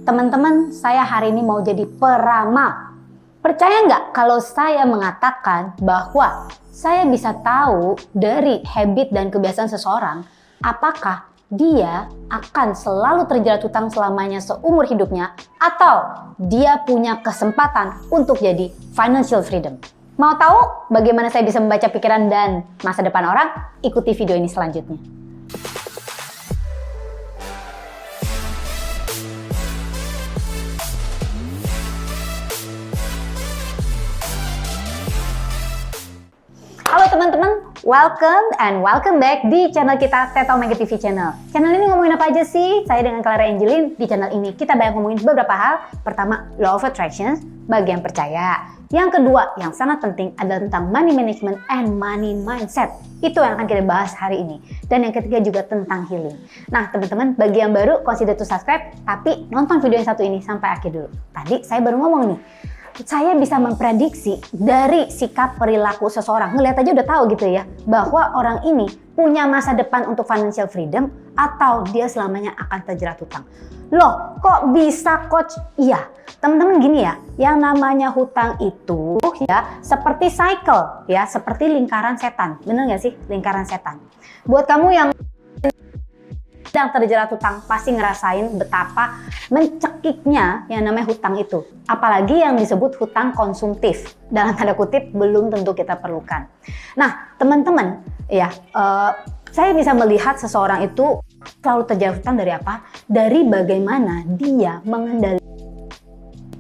Teman-teman, saya hari ini mau jadi peramal. Percaya nggak kalau saya mengatakan bahwa saya bisa tahu dari habit dan kebiasaan seseorang apakah dia akan selalu terjerat hutang selamanya seumur hidupnya atau dia punya kesempatan untuk jadi financial freedom. Mau tahu bagaimana saya bisa membaca pikiran dan masa depan orang? Ikuti video ini selanjutnya. Halo teman-teman, welcome back di channel kita Teta Omega TV Channel. Channel ini ngomongin apa aja sih? Saya dengan Clara Angelin. Di channel ini kita banyak ngomongin beberapa hal. Pertama, Law of Attraction bagi yang percaya. Yang kedua, yang sangat penting adalah tentang money management and money mindset. Itu yang akan kita bahas hari ini. Dan yang ketiga juga tentang healing. Nah teman-teman, bagi yang baru consider to subscribe, tapi nonton video yang satu ini sampai akhir dulu. Tadi saya baru ngomong nih, saya bisa memprediksi dari sikap perilaku seseorang. Ngelihat aja udah tahu gitu ya, bahwa orang ini punya masa depan untuk financial freedom atau dia selamanya akan terjerat hutang. Loh, kok bisa coach? Iya, teman-teman gini ya, yang namanya hutang itu ya seperti cycle ya, seperti lingkaran setan. Bener nggak sih lingkaran setan? Buat kamu yang sedang terjerat hutang pasti ngerasain betapa mencekiknya yang namanya hutang itu. Apalagi yang disebut hutang konsumtif. Dalam tanda kutip belum tentu kita perlukan. Nah teman-teman ya, saya bisa melihat seseorang itu selalu terjerat hutang dari apa? Dari bagaimana dia mengendalikan.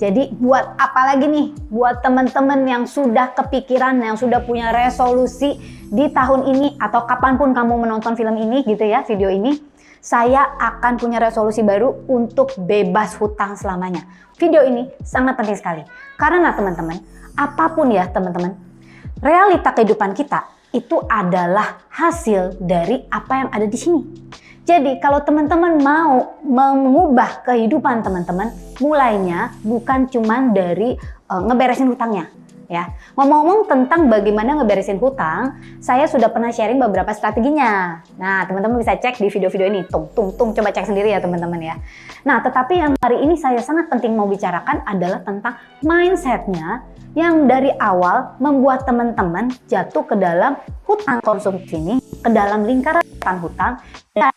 Jadi buat apa lagi nih? Buat teman-teman yang sudah kepikiran, yang sudah punya resolusi di tahun ini atau kapanpun kamu menonton film ini gitu ya, video ini, saya akan punya resolusi baru untuk bebas hutang selamanya. Video ini sangat penting sekali. Karena teman-teman, apapun ya teman-teman, realita kehidupan kita itu adalah hasil dari apa yang ada di sini. Jadi kalau teman-teman mau mengubah kehidupan teman-teman, mulainya bukan cuman dari ngeberesin hutangnya. Ya, ngomong-ngomong tentang bagaimana ngeberesin hutang, saya sudah pernah sharing beberapa strateginya. Nah, teman-teman bisa cek di video-video ini. Coba cek sendiri ya teman-teman ya. Nah, tetapi yang hari ini saya sangat penting mau bicarakan adalah tentang mindsetnya yang dari awal membuat teman-teman jatuh ke dalam hutang konsumsi ini, ke dalam lingkaran hutang, dan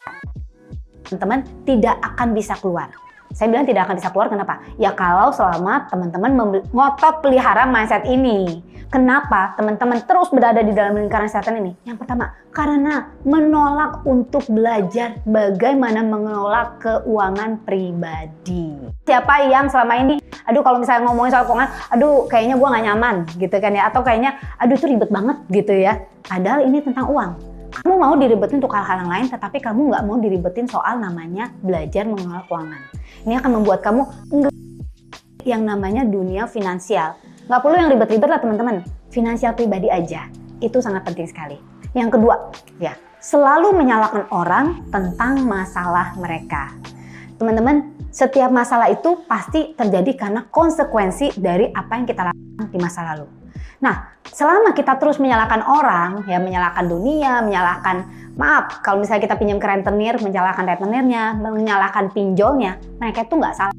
teman-teman tidak akan bisa keluar. Saya bilang tidak akan bisa keluar, kenapa? Ya kalau selama teman-teman ngotot pelihara mindset ini. Kenapa teman-teman terus berada di dalam lingkaran setan ini? Yang pertama, karena menolak untuk belajar bagaimana mengelola keuangan pribadi. Siapa yang selama ini, aduh kalau misalnya ngomongin soal keuangan, aduh kayaknya gue gak nyaman gitu kan ya. Atau kayaknya, aduh itu ribet banget gitu ya. Padahal ini tentang uang. Kamu mau diribetin untuk hal-hal yang lain, tetapi kamu nggak mau diribetin soal namanya belajar mengelola keuangan. Ini akan membuat kamu yang namanya dunia finansial. Nggak perlu yang ribet-ribet lah teman-teman. Finansial pribadi aja. Itu sangat penting sekali. Yang kedua, ya selalu menyalahkan orang tentang masalah mereka. Teman-teman, setiap masalah itu pasti terjadi karena konsekuensi dari apa yang kita lakukan di masa lalu. Nah, selama kita terus menyalahkan orang, ya menyalahkan dunia, menyalahkan, maaf, kalau misalnya kita pinjam ke rentenir, menyalahkan rentenirnya, menyalahkan pinjolnya, mereka itu nggak salah.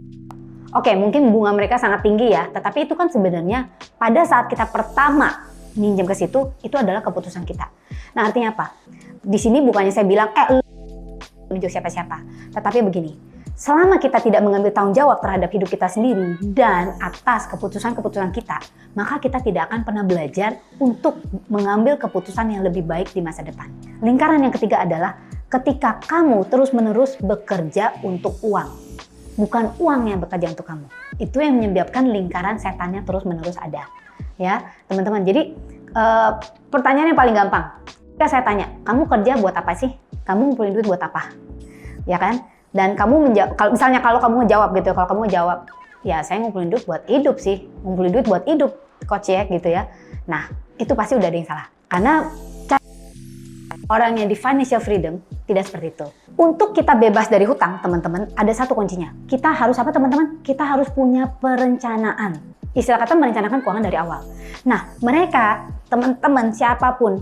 Oke, mungkin bunga mereka sangat tinggi ya, tetapi itu kan sebenarnya pada saat kita pertama minjem ke situ, itu adalah keputusan kita. Nah, artinya apa? Di sini bukannya saya bilang, lu menunjuk siapa-siapa, tetapi begini. Selama kita tidak mengambil tanggung jawab terhadap hidup kita sendiri dan atas keputusan-keputusan kita, maka kita tidak akan pernah belajar untuk mengambil keputusan yang lebih baik di masa depan. Lingkaran yang ketiga adalah ketika kamu terus-menerus bekerja untuk uang, bukan uang yang bekerja untuk kamu. Itu yang menyebabkan lingkaran setannya terus-menerus ada. Ya, teman-teman. Jadi pertanyaan yang paling gampang. Ketika saya tanya, kamu kerja buat apa sih? Kamu ngumpulin duit buat apa? Ya kan? Dan kamu menjawab, kalau kamu ngejawab gitu, kalau kamu jawab, ya saya ngumpulin duit buat hidup sih, ngumpulin duit buat hidup, coach ya gitu ya. Nah, itu pasti udah ada yang salah. Karena orang yang di financial freedom tidak seperti itu. Untuk kita bebas dari hutang, teman-teman, ada satu kuncinya. Kita harus apa teman-teman? Kita harus punya perencanaan. Istilah kata merencanakan keuangan dari awal. Nah, mereka, teman-teman, siapapun,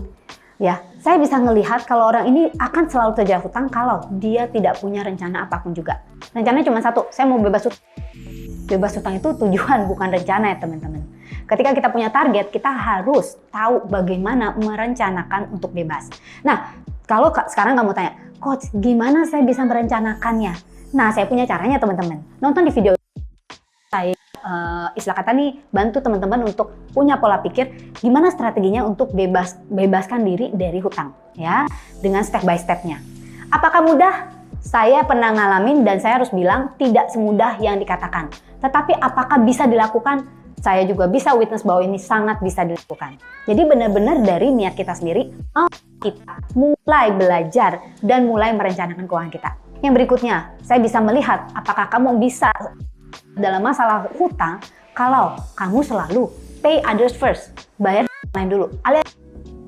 Ya, saya bisa ngelihat kalau orang ini akan selalu terjerat hutang kalau dia tidak punya rencana apapun juga. Rencananya cuma satu, saya mau bebas hutang. Bebas hutang itu tujuan, bukan rencana ya teman-teman. Ketika kita punya target, kita harus tahu bagaimana merencanakan untuk bebas. Nah, kalau sekarang kamu tanya, Coach, gimana saya bisa merencanakannya? Nah, saya punya caranya teman-teman. Nonton di video saya. Istilah kata nih, bantu teman-teman untuk punya pola pikir gimana strateginya untuk bebaskan diri dari hutang ya, dengan step by stepnya. Apakah mudah? Saya pernah ngalamin dan saya harus bilang tidak semudah yang dikatakan. Tetapi apakah bisa dilakukan? Saya juga bisa witness bahwa ini sangat bisa dilakukan. Jadi benar-benar dari niat kita sendiri, kita mulai belajar dan mulai merencanakan keuangan kita. Yang berikutnya, saya bisa melihat apakah kamu bisa dalam masalah hutang kalau kamu selalu pay others first, bayar lain dulu, alias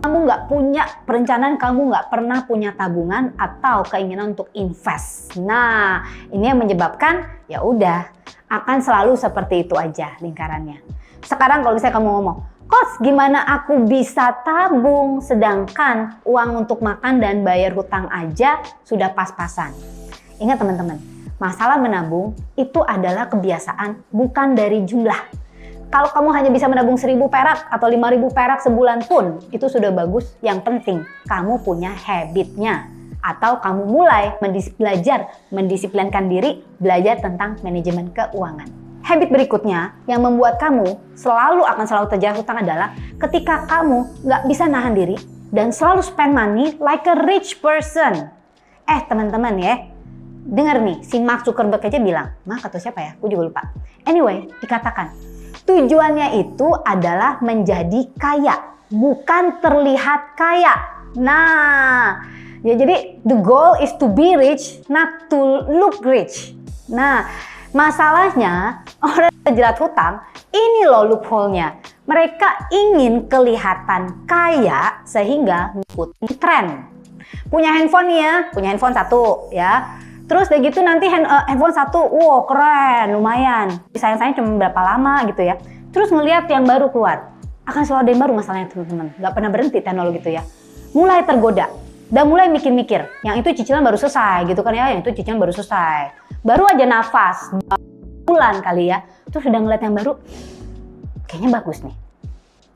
kamu nggak punya perencanaan, kamu nggak pernah punya tabungan atau keinginan untuk invest. Nah, ini yang menyebabkan ya udah akan selalu seperti itu aja lingkarannya. Sekarang kalau misalnya kamu ngomong, Coach, gimana aku bisa tabung sedangkan uang untuk makan dan bayar hutang aja sudah pas-pasan? Ingat teman-teman, masalah menabung itu adalah kebiasaan, bukan dari jumlah. Kalau kamu hanya bisa menabung 1.000 perak atau 5.000 perak sebulan pun, itu sudah bagus. Yang penting, kamu punya habitnya. Atau kamu mulai belajar mendisiplinkan diri, belajar tentang manajemen keuangan. Habit berikutnya yang membuat kamu akan selalu terjerat hutang adalah ketika kamu nggak bisa nahan diri dan selalu spend money like a rich person. Teman-teman ya, dengar nih, si Mark Zuckerberg aja bilang, Mark atau siapa ya? Aku juga lupa. Anyway, dikatakan, tujuannya itu adalah menjadi kaya, bukan terlihat kaya. Nah, ya jadi the goal is to be rich, not to look rich. Nah, masalahnya orang terjerat hutang, ini loh loophole-nya. Mereka ingin kelihatan kaya sehingga ngikutin tren. Punya handphone nih ya, punya handphone satu ya. Terus udah gitu nanti handphone satu, wow keren, lumayan. Sayang-sayang cuma berapa lama gitu ya. Terus ngelihat yang baru keluar. Akan selalu ada yang baru masalahnya teman-teman. Gak pernah berhenti teknologi itu ya. Mulai tergoda. Dan mulai mikir-mikir. Yang itu cicilan baru selesai gitu kan ya. Yang itu cicilan baru selesai. Baru aja nafas. Bulan kali ya. Terus udah ngeliat yang baru. Kayaknya bagus nih.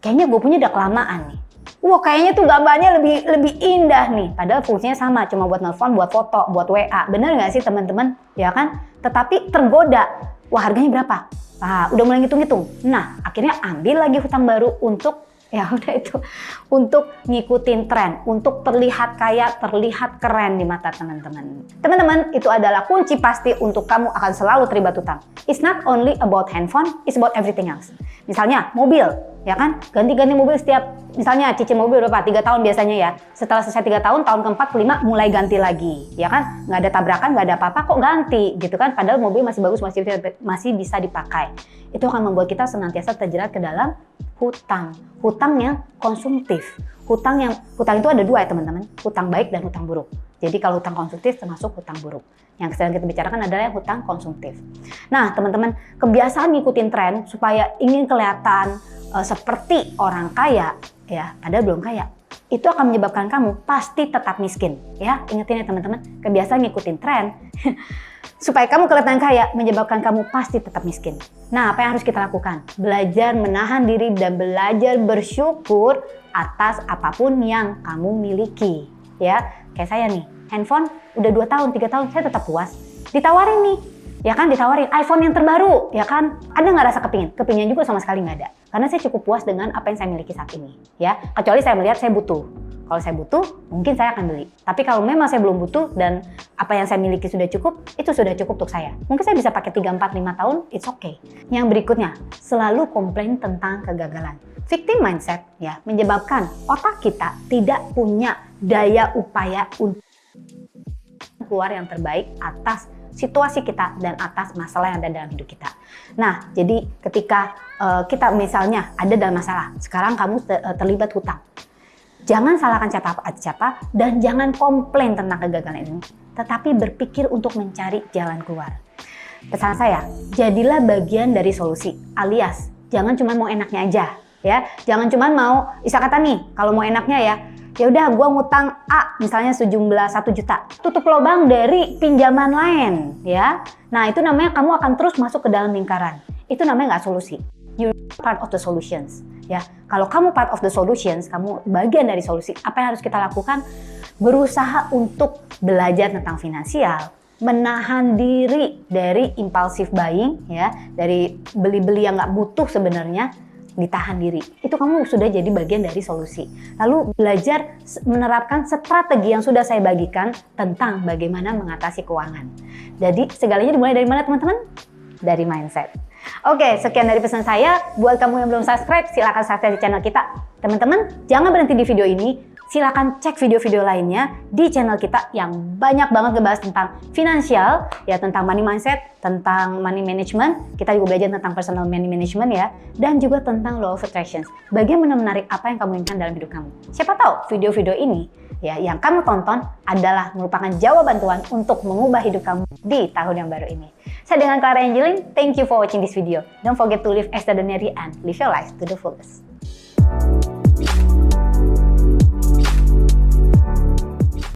Kayaknya gue punya udah kelamaan nih. Wah kayaknya tuh gambarnya lebih indah nih. Padahal fungsinya sama, cuma buat nelfon, buat foto, buat WA. Bener nggak sih teman-teman? Ya kan? Tetapi tergoda. Wah harganya berapa? Udah mulai ngitung-ngitung. Nah akhirnya ambil lagi hutang baru untuk ya udah itu untuk ngikutin tren, untuk terlihat kaya, terlihat keren di mata teman-teman. Teman-teman, itu adalah kunci pasti untuk kamu akan selalu terlibat hutang. It's not only about handphone, it's about everything else. Misalnya mobil, ya kan? Ganti-ganti mobil setiap, misalnya cicil mobil berapa? 3 tahun biasanya ya. Setelah selesai 3 tahun, tahun keempat, kelima mulai ganti lagi, ya kan? Nggak ada tabrakan, nggak ada apa-apa, kok ganti gitu kan? Padahal mobil masih bagus, masih bisa dipakai. Itu akan membuat kita senantiasa terjerat ke dalam hutang yang konsumtif. Hutang itu ada dua ya teman-teman, hutang baik dan hutang buruk. Jadi kalau hutang konsumtif termasuk hutang buruk. Yang sedang kita bicarakan adalah hutang konsumtif. Nah teman-teman, kebiasaan ngikutin tren supaya ingin kelihatan seperti orang kaya, ya padahal belum kaya, itu akan menyebabkan kamu pasti tetap miskin. Ya ingetin ya teman-teman, kebiasaan ngikutin tren supaya kamu kelihatan kaya menyebabkan kamu pasti tetap miskin. Nah, apa yang harus kita lakukan? Belajar menahan diri dan belajar bersyukur atas apapun yang kamu miliki. Ya, kayak saya nih, handphone udah 2 tahun, 3 tahun, saya tetap puas. Ditawarin nih, ya kan, ditawarin iPhone yang terbaru, ya kan. Ada nggak rasa kepingin? Kepingin juga sama sekali nggak ada. Karena saya cukup puas dengan apa yang saya miliki saat ini. Ya, kecuali saya melihat saya butuh. Kalau saya butuh, mungkin saya akan beli. Tapi kalau memang saya belum butuh dan apa yang saya miliki sudah cukup, itu sudah cukup untuk saya. Mungkin saya bisa pakai 3, 4, 5 tahun, it's okay. Yang berikutnya, selalu komplain tentang kegagalan. Victim mindset ya menyebabkan otak kita tidak punya daya upaya untuk keluar yang terbaik atas situasi kita dan atas masalah yang ada dalam hidup kita. Nah, jadi ketika kita misalnya ada dalam masalah, sekarang kamu terlibat hutang. Jangan salahkan siapa dan jangan komplain tentang kegagalan ini, tetapi berpikir untuk mencari jalan keluar. Pesan saya, jadilah bagian dari solusi, alias jangan cuma mau enaknya aja, ya. Jangan cuma mau, istilah kata nih, kalau mau enaknya ya Ya udah, gue ngutang A, misalnya sejumlah 1 juta. Tutup lubang dari pinjaman lain, ya. Nah, itu namanya kamu akan terus masuk ke dalam lingkaran. Itu namanya nggak solusi. You're part of the solutions, ya. Kalau kamu part of the solutions, kamu bagian dari solusi. Apa yang harus kita lakukan? Berusaha untuk belajar tentang finansial, menahan diri dari impulsive buying, ya, dari beli-beli yang nggak butuh sebenarnya. Ditahan diri, itu kamu sudah jadi bagian dari solusi. Lalu belajar menerapkan strategi yang sudah saya bagikan tentang bagaimana mengatasi keuangan. Jadi segalanya dimulai dari mana teman-teman? Dari mindset. Oke, sekian dari pesan saya. Buat kamu yang belum subscribe, silakan subscribe di channel kita. Teman-teman, jangan berhenti di video ini. Silakan cek video-video lainnya di channel kita yang banyak banget ngebahas tentang finansial, ya, tentang money mindset, tentang money management. Kita juga belajar tentang personal money management, ya, dan juga tentang law of attraction. Bagaimana menarik apa yang kamu inginkan dalam hidup kamu. Siapa tahu video-video ini, ya, yang kamu tonton adalah merupakan jawaban Tuhan untuk mengubah hidup kamu di tahun yang baru ini. Saya dengan Clara Angelin, thank you for watching this video. Don't forget to live extraordinary and live your life to the fullest.